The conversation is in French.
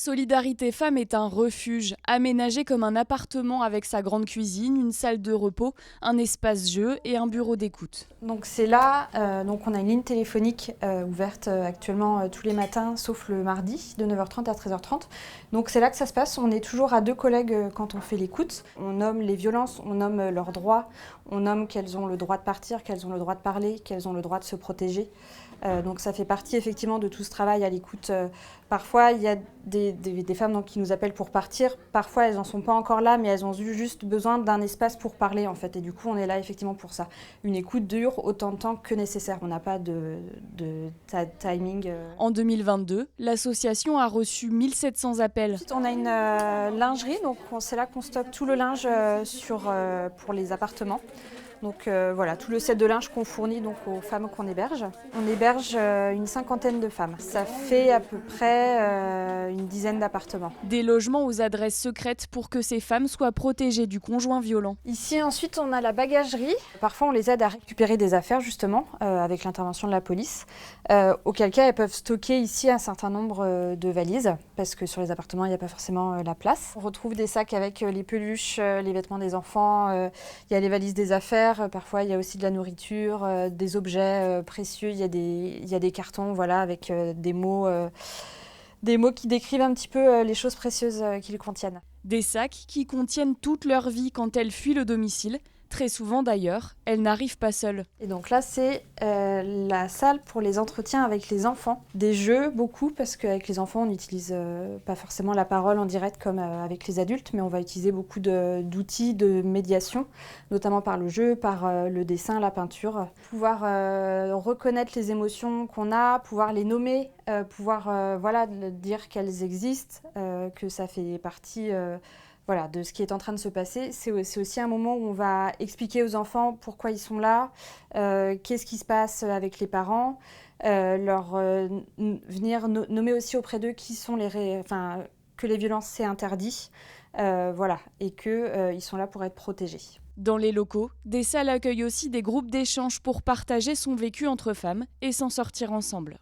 Solidarité Femmes est un refuge, aménagé comme un appartement avec sa grande cuisine, une salle de repos, un espace jeu et un bureau d'écoute. Donc c'est là, on a une ligne téléphonique ouverte actuellement tous les matins, sauf le mardi, de 9h30 à 13h30. Donc c'est là que ça se passe. On est toujours à deux collègues quand on fait l'écoute. On nomme les violences, on nomme leurs droits, on nomme qu'elles ont le droit de partir, qu'elles ont le droit de parler, qu'elles ont le droit de se protéger. Donc ça fait partie effectivement de tout ce travail à l'écoute. Parfois il y a des femmes qui nous appellent pour partir, parfois elles n'en sont pas encore là, mais elles ont juste besoin d'un espace pour parler en fait. Et du coup on est là effectivement pour ça. Une écoute dure autant de temps que nécessaire, on n'a pas de timing. En 2022, l'association a reçu 1700 appels. Ensuite, on a une lingerie, donc c'est là qu'on stocke tout le linge pour les appartements. Donc voilà, tout le set de linge qu'on fournit donc aux femmes qu'on héberge. On héberge une cinquantaine de femmes. Ça fait à peu près une dizaine d'appartements. Des logements aux adresses secrètes pour que ces femmes soient protégées du conjoint violent. Ici ensuite on a la bagagerie. Parfois on les aide à récupérer des affaires justement avec l'intervention de la police. Auquel cas elles peuvent stocker ici un certain nombre de valises parce que sur les appartements il n'y a pas forcément la place. On retrouve des sacs avec les peluches, les vêtements des enfants, il y a les valises des affaires. Parfois, il y a aussi de la nourriture, des objets précieux. Il y a des cartons voilà, avec des mots qui décrivent un petit peu les choses précieuses qu'ils contiennent. Des sacs qui contiennent toute leur vie quand elles fuient le domicile. Très souvent d'ailleurs, elles n'arrivent pas seules. Et donc là, c'est la salle pour les entretiens avec les enfants. Des jeux, beaucoup, parce qu'avec les enfants, on n'utilise pas forcément la parole en direct comme avec les adultes, mais on va utiliser beaucoup d'outils de médiation, notamment par le jeu, par le dessin, la peinture. Pouvoir reconnaître les émotions qu'on a, pouvoir les nommer, pouvoir dire qu'elles existent, que ça fait partie... de ce qui est en train de se passer. C'est aussi un moment où on va expliquer aux enfants pourquoi ils sont là, qu'est-ce qui se passe avec les parents, venir nommer aussi auprès d'eux qui sont que les violences c'est interdit, et qu'ils sont là pour être protégés. Dans les locaux, des salles accueillent aussi des groupes d'échange pour partager son vécu entre femmes et s'en sortir ensemble.